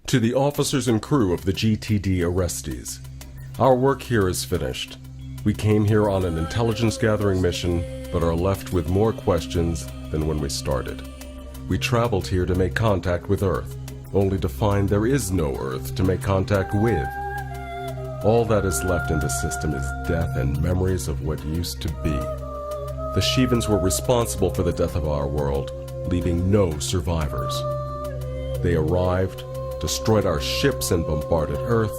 To the officers and crew of the GTD Orestes, our work here is finished. We came here on an intelligence-gathering mission, but are left with more questions than when we started. We traveled here to make contact with Earth, only to find there is no Earth to make contact with. All that is left in the system is death and memories of what used to be. The Shivans were responsible for the death of our world, leaving no survivors. They arrived, destroyed our ships and bombarded Earth,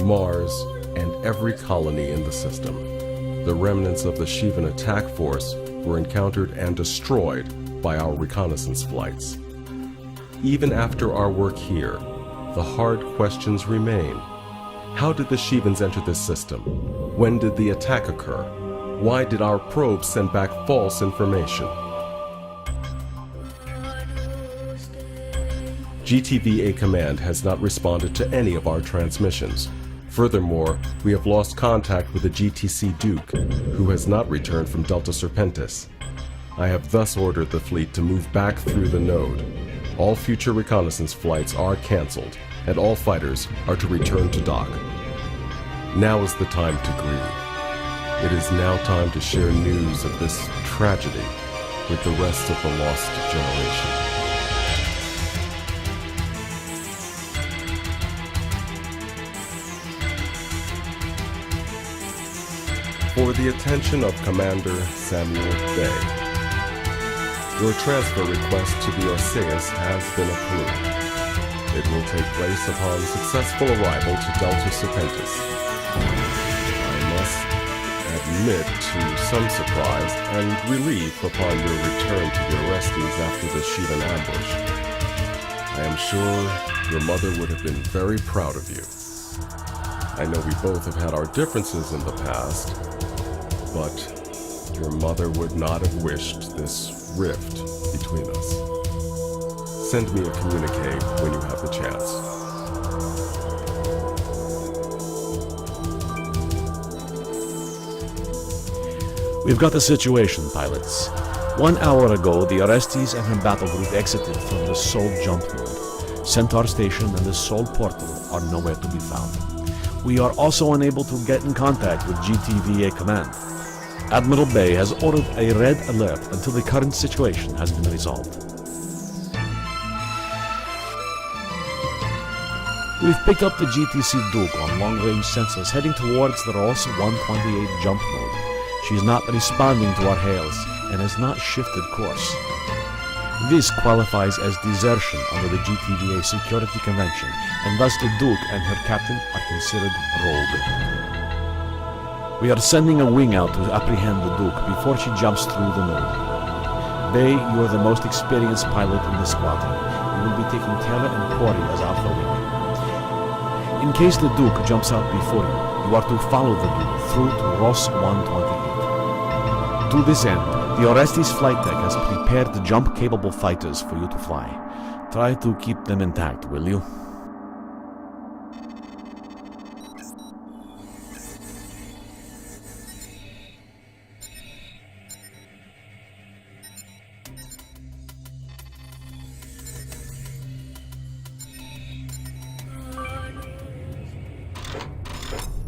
Mars, and every colony in the system. The remnants of the Shivan attack force were encountered and destroyed by our reconnaissance flights. Even after our work here, the hard questions remain. How did the Shivans enter this system? When did the attack occur? Why did our probes send back false information? GTVA Command has not responded to any of our transmissions. Furthermore, we have lost contact with the GTC Duke, who has not returned from Delta Serpentis. I have thus ordered the fleet to move back through the node. All future reconnaissance flights are cancelled, and all fighters are to return to dock. Now is the time to grieve. It is now time to share news of this tragedy with the rest of the lost generation. For the attention of Commander Samuel Bay, your transfer request to the Orseus has been approved. It will take place upon successful arrival to Delta Serpentis. I must admit to some surprise and relief upon your return to the Orestes after the Shivan ambush. I am sure your mother would have been very proud of you. I know we both have had our differences in the past, but your mother would not have wished this rift between us. Send me a communique when you have the chance. We've got the situation, pilots. 1 hour ago, the Orestes and her battle group exited from the Sol jump node. Centaur Station and the Sol portal are nowhere to be found. We are also unable to get in contact with GTVA Command. Admiral Bay has ordered a red alert until the current situation has been resolved. We've picked up the GTC Duke on long-range sensors heading towards the Ross 128 jump node. She's not responding to our hails and has not shifted course. This qualifies as desertion under the GTVA Security Convention, and thus the Duke and her captain are considered rogue. We are sending a wing out to apprehend the Duke before she jumps through the node. Bay, you are the most experienced pilot in the squadron. You will be taking Terra and Quarry as Alpha Wing. In case the Duke jumps out before you, you are to follow the Duke through to Ross 128. To this end, the Orestes flight deck has prepared the jump-capable fighters for you to fly. Try to keep them intact, will you?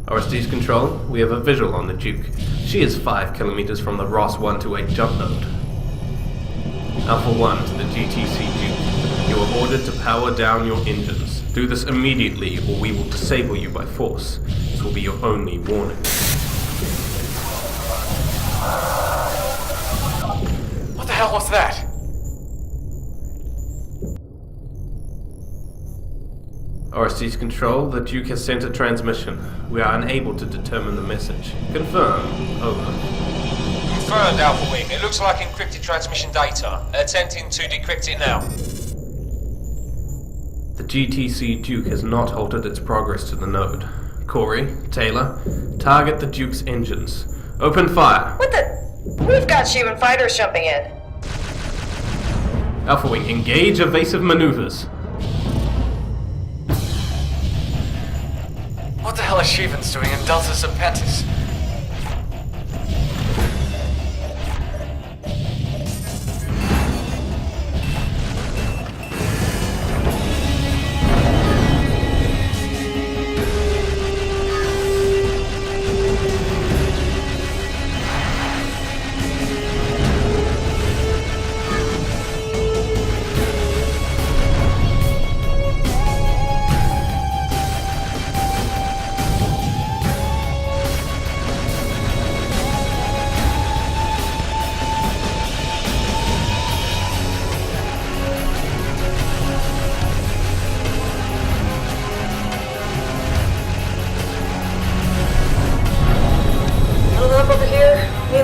Orestes Control, we have a visual on the Duke. She is 5 kilometers from the Ross 128 jump node. Alpha 1 to the GTC Duke. You are ordered to power down your engines. Do this immediately or we will disable you by force. This will be your only warning. What the hell was that? Orestes Control, the Duke has sent a transmission. We are unable to determine the message. Confirm. Over. Confirmed, Alpha Wing. It looks like encrypted transmission data. Attempting to decrypt it now. The GTC Duke has not halted its progress to the node. Corey, Taylor, target the Duke's engines. Open fire. What the? We've got Shivan fighters jumping in. Alpha Wing, engage evasive maneuvers. What the hell are Shivans doing in Delta Serpentis?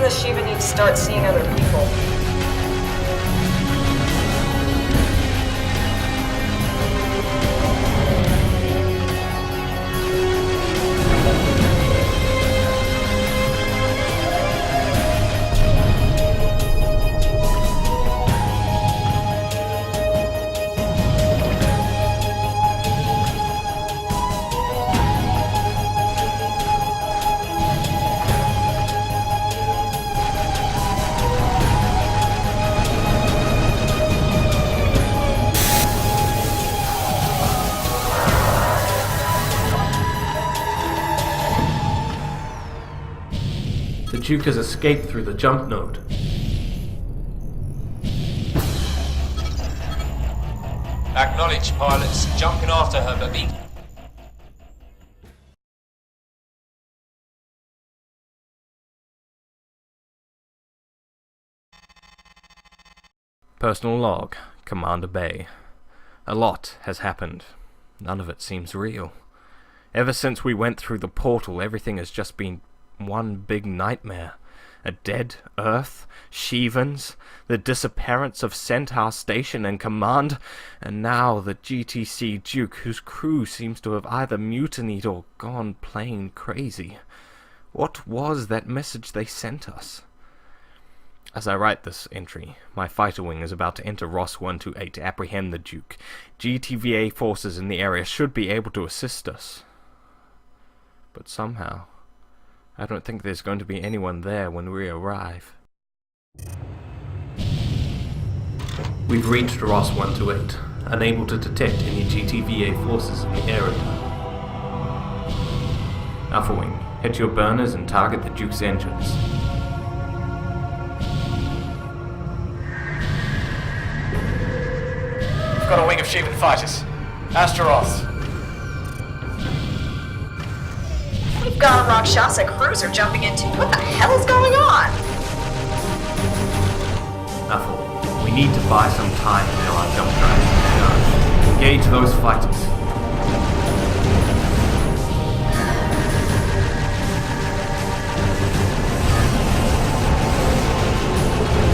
does Shiva need to start seeing other people? The Duke has escaped through the jump node. Acknowledge, pilots. Jumping after her, but be... Personal log, Commander Bay. A lot has happened. None of it seems real. Ever since we went through the portal, everything has just been one big nightmare. A dead Earth, Shivans, the disappearance of Centaur Station and Command, and now the GTC Duke, whose crew seems to have either mutinied or gone plain crazy. What was that message they sent us? As I write this entry, my fighter wing is about to enter Ross 128 to apprehend the Duke. GTVA forces in the area should be able to assist us. But somehow, I don't think there's going to be anyone there when we arrive. We've reached Ross 128, unable to detect any GTVA forces in the area. Alpha Wing, hit your burners and target the Duke's engines. We've got a wing of Shivan fighters. Astaroth. We've got a Rakshasa cruiser jumping into. What the hell's going on? Alpha, we need to buy some time until our jump drive. Engage those fighters.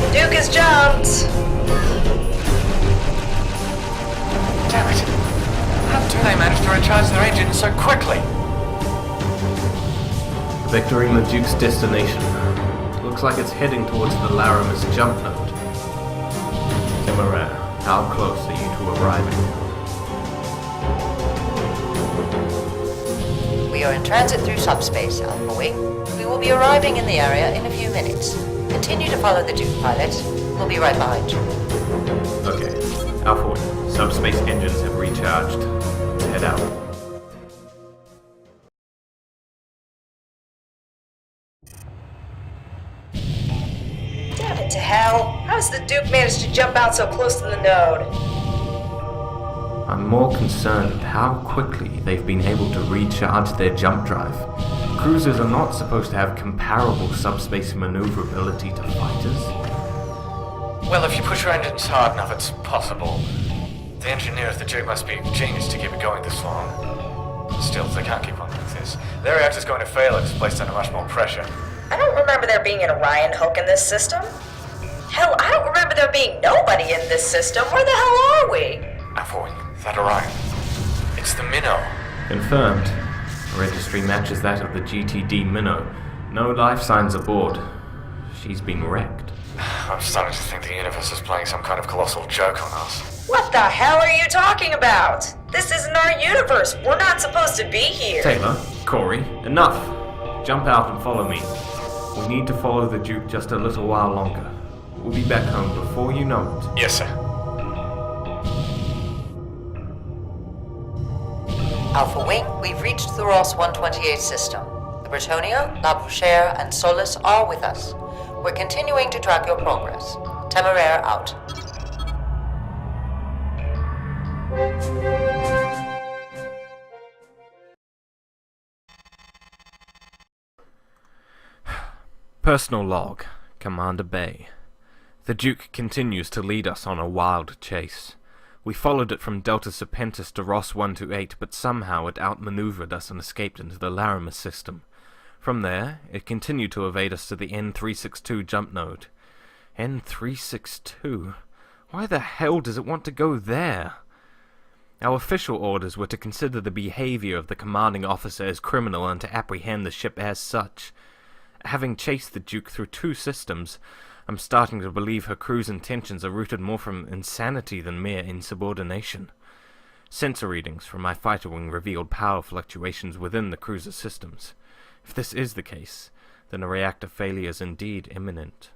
The Duke has jumped. Damn it. How do they manage to recharge their engines so quickly? Vectoring the Duke's destination. Looks like it's heading towards the Laramis jump node. Temeraire, how close are you to arriving? We are in transit through subspace, Alpha Wing. We will be arriving in the area in a few minutes. Continue to follow the Duke, pilot. We'll be right behind you. Okay, Alpha Wing, subspace engines have recharged. Let's head out. Damn it to hell. How has the Duke managed to jump out so close to the node? I'm more concerned at how quickly they've been able to recharge their jump drive. Cruisers are not supposed to have comparable subspace maneuverability to fighters. Well, if you push your engines hard enough, it's possible. The engineer of the Duke must be a genius to keep it going this long. Still, they can't keep on like this. Their reactor's going to fail if it's placed under much more pressure. I don't remember there being an Orion hook in this system. Hell, I don't remember there being nobody in this system. Where the hell are we? Alpha Wing, that Orion. It's the Minnow. Confirmed. Registry matches that of the GTD Minnow. No life signs aboard. She's been wrecked. I'm starting to think the universe is playing some kind of colossal joke on us. What the hell are you talking about? This isn't our universe. We're not supposed to be here. Taylor, Corey, enough! Jump out and follow me. We need to follow the Duke just a little while longer. We'll be back home before you know it. Yes, sir. Alpha Wing, we've reached the Ross 128 system. The Britonia, La Bouchère, and Solus are with us. We're continuing to track your progress. Temeraire out. Personal log, Commander Bay. The Duke continues to lead us on a wild chase. We followed it from Delta Serpentis to Ross 128, but somehow it outmaneuvered us and escaped into the Laramis system. From there, it continued to evade us to the N362 jump node. N362? Why the hell does it want to go there? Our official orders were to consider the behavior of the commanding officer as criminal and to apprehend the ship as such. Having chased the Duke through 2 systems, I'm starting to believe her crew's intentions are rooted more from insanity than mere insubordination. Sensor readings from my fighter wing revealed power fluctuations within the cruiser's systems. If this is the case, then a reactor failure is indeed imminent.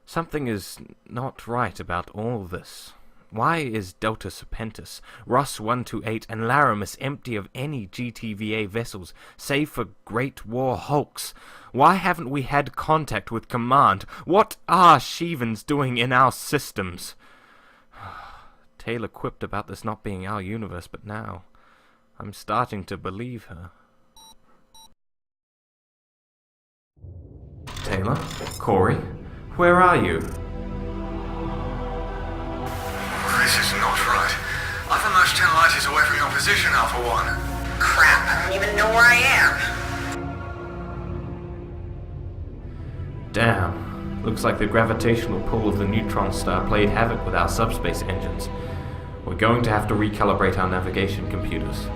Something is not right about all this. Why is Delta Serpentis, Ross 128, and Laramis empty of any GTVA vessels, save for Great War Hulks? Why haven't we had contact with Command? What are Shivans doing in our systems? Taylor quipped about this not being our universe, but now I'm starting to believe her. Taylor? Corey? Where are you? This is not right. I've emerged 10 light years away from your position, Alpha 1. Crap, I don't even know where I am. Damn. Looks like the gravitational pull of the neutron star played havoc with our subspace engines. We're going to have to recalibrate our navigation computers.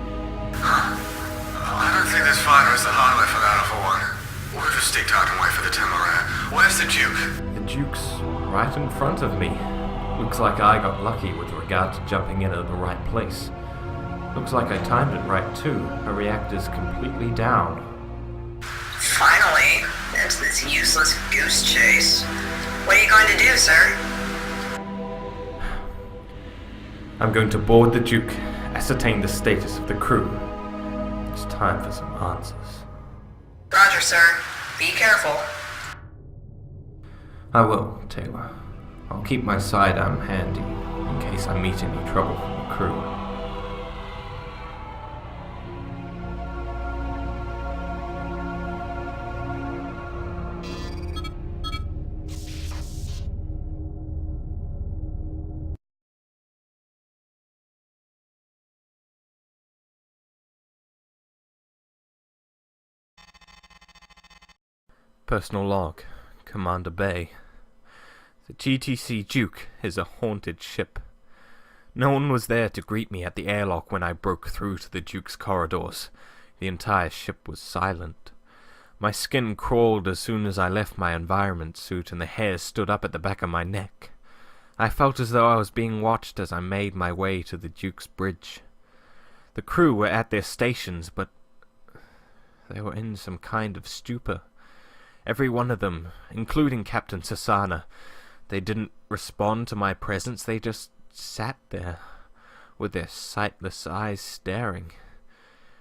Huh? I don't think this fighter is the hardware for that, Alpha 1. We'll just stick tight and wait for the Temeraire. Where's the Duke? The Duke's right in front of me. Looks like I got lucky with regard to jumping in at the right place. Looks like I timed it right too. Her reactor's completely down. Finally, there's this useless goose chase. What are you going to do, sir? I'm going to board the Duke, ascertain the status of the crew. It's time for some answers. Roger, sir. Be careful. I will, Taylor. I'll keep my sidearm handy, in case I meet any trouble from the crew. Personal log, Commander Bay. The GTC Duke is a haunted ship. No one was there to greet me at the airlock when I broke through to the Duke's corridors. The entire ship was silent. My skin crawled as soon as I left my environment suit and the hair stood up at the back of my neck. I felt as though I was being watched as I made my way to the Duke's bridge. The crew were at their stations, but they were in some kind of stupor. Every one of them, including Captain Sassana. They didn't respond to my presence, they just sat there, with their sightless eyes staring.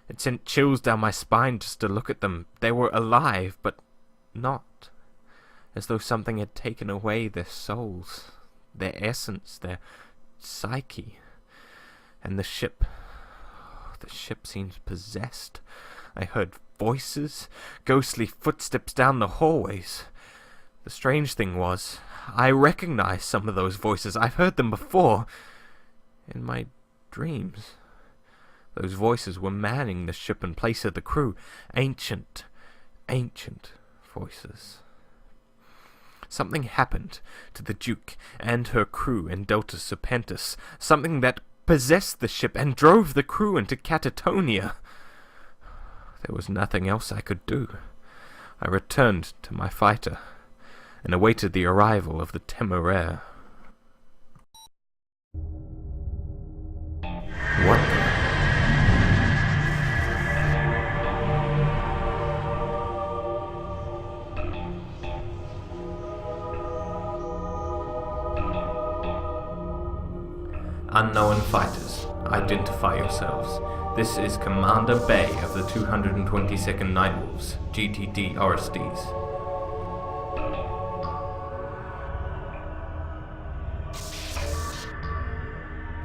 It sent chills down my spine just to look at them. They were alive, but not. As though something had taken away their souls, their essence, their psyche. And the ship seemed possessed. I heard voices, ghostly footsteps down the hallways. The strange thing was, I recognized some of those voices. I've heard them before. In my dreams. Those voices were manning the ship in place of the crew. Ancient voices. Something happened to the Duke and her crew in Delta Serpentis. Something that possessed the ship and drove the crew into catatonia. There was nothing else I could do. I returned to my fighter and awaited the arrival of the Temeraire. What the... Unknown fighters, identify yourselves. This is Commander Bay of the 222nd Nightwolves, GTD Orestes.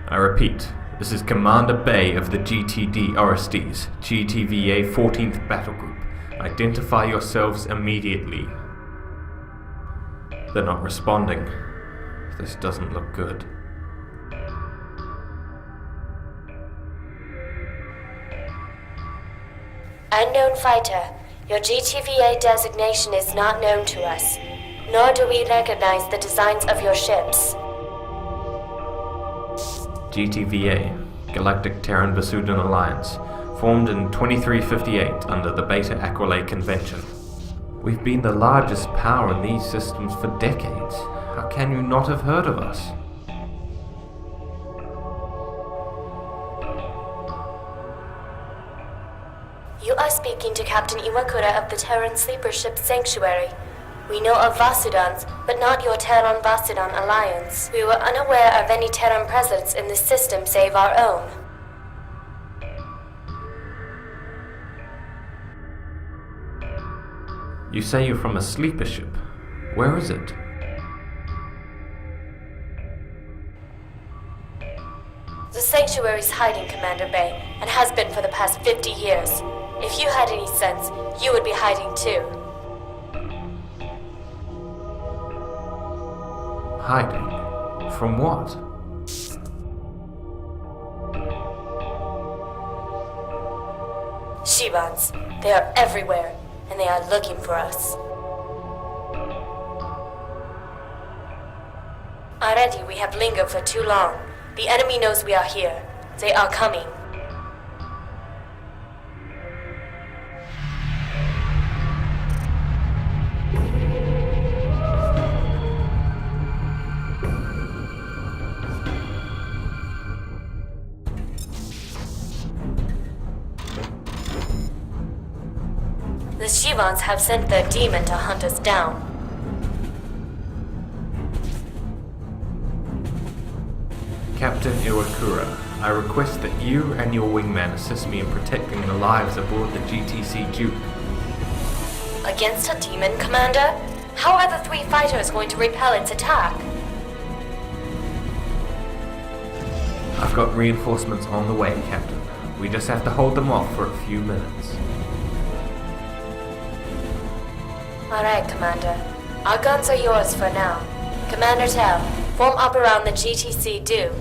I repeat, this is Commander Bay of the GTD Orestes, GTVA 14th Battle Group. Identify yourselves immediately. They're not responding. This doesn't look good. Unknown fighter, Your GTVA designation is not known to us, nor do we recognize the designs of your ships. GTVA, Galactic Terran Vasudan Alliance, formed in 2358 under the Beta Aquila Convention. We've been the largest power in these systems for decades. How can you not have heard of us? You are speaking to Captain Iwakura of the Terran sleeper ship Sanctuary. We know of Vasudans, but not your Terran Vasudan alliance. We were unaware of any Terran presence in this system save our own. You say you're from a sleeper ship. Where is it? The Sanctuary's hiding, Commander Bay, and has been for the past 50 years. If you had any sense, you would be hiding too. Hiding? From what? Shivans. They are everywhere, and they are looking for us. Already we have lingered for too long. The enemy knows we are here. They are coming. The Shivans have sent their demon to hunt us down. Captain Iwakura, I request that you and your wingman assist me in protecting the lives aboard the GTC Duke. Against a demon, Commander? How are the 3 fighters going to repel its attack? I've got reinforcements on the way, Captain. We just have to hold them off for a few minutes. Alright, Commander. Our guns are yours for now. Commander Tell, form up around the GTC Duke.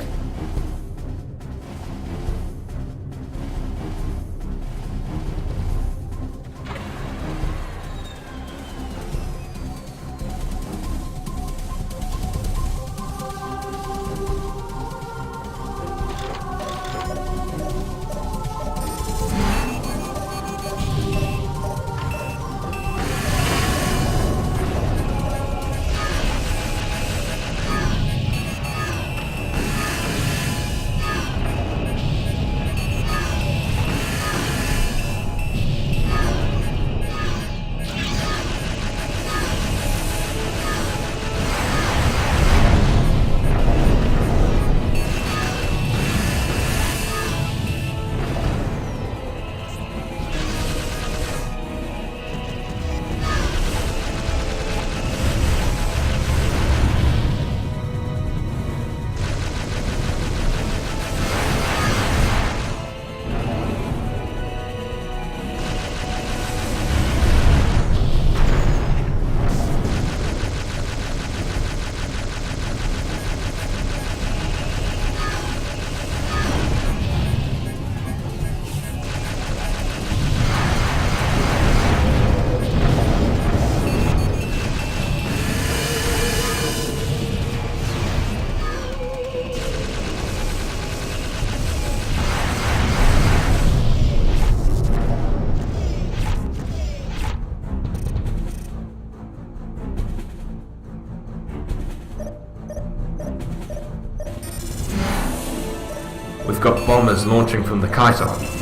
We've got bombers launching from the Chiton.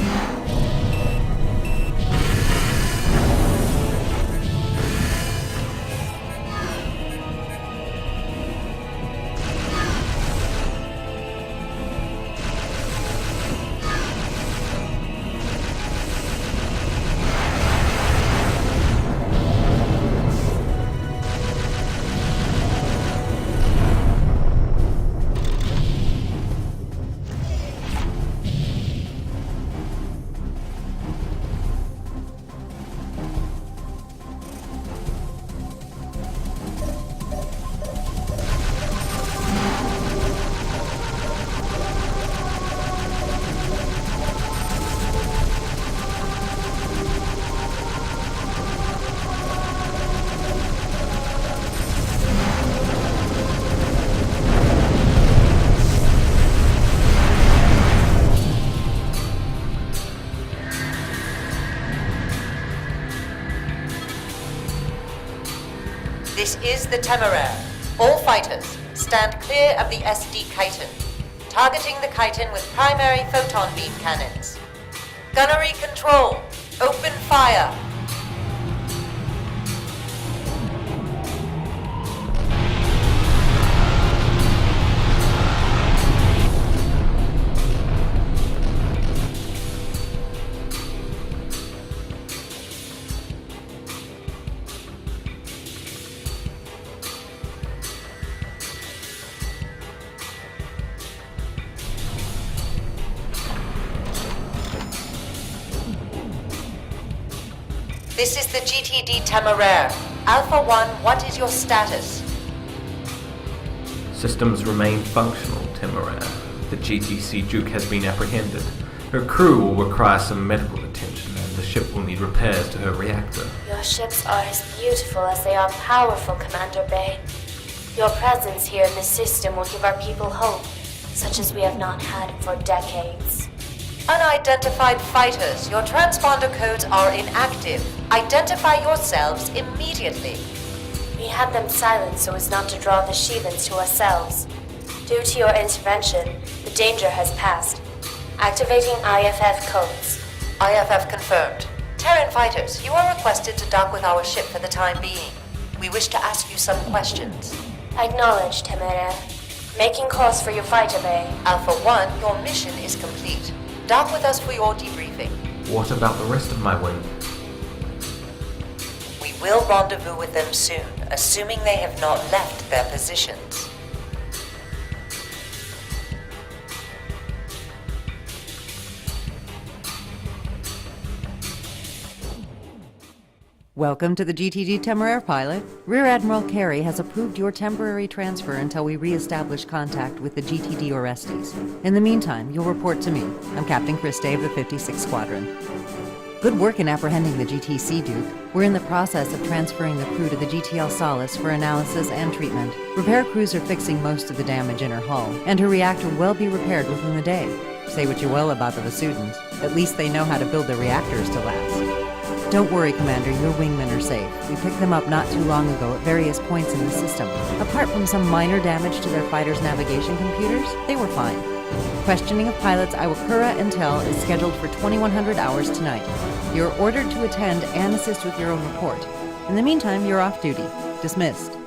This is the Temeraire. All fighters, stand clear of the SD chitin. Targeting the chitin with primary photon beam cannons. Gunnery control, open fire. This is the GTD Temeraire. Alpha 1, what is your status? Systems remain functional, Temeraire. The GTC Duke has been apprehended. Her crew will require some medical attention, and the ship will need repairs to her reactor. Your ships are as beautiful as they are powerful, Commander Bay. Your presence here in the system will give our people hope, such as we have not had for decades. Unidentified fighters, your transponder codes are inactive. Identify yourselves immediately. We had them silenced so as not to draw the Shivans to ourselves. Due to your intervention, the danger has passed. Activating IFF codes. IFF confirmed. Terran fighters, you are requested to dock with our ship for the time being. We wish to ask you some questions. Acknowledged, Temeraire. Making course for your fighter bay. Alpha 1, your mission is complete. Dock with us for your debriefing. What about the rest of my wing? We will rendezvous with them soon, assuming they have not left their positions. Welcome to the GTD Temeraire pilot. Rear Admiral Carey has approved your temporary transfer until we re-establish contact with the GTD Orestes. In the meantime, you'll report to me. I'm Captain Christe of the 56th Squadron. Good work in apprehending the GTC Duke. We're in the process of transferring the crew to the GTL Solace for analysis and treatment. Repair crews are fixing most of the damage in her hull, and her reactor will be repaired within the day. Say what you will about the Vasudans. At least they know how to build their reactors to last. Don't worry, Commander, your wingmen are safe. We picked them up not too long ago at various points in the system. Apart from some minor damage to their fighters' navigation computers, they were fine. Questioning of pilots Iwakura and Tel is scheduled for 2100 hours tonight. You're ordered to attend and assist with your own report. In the meantime, you're off duty. Dismissed.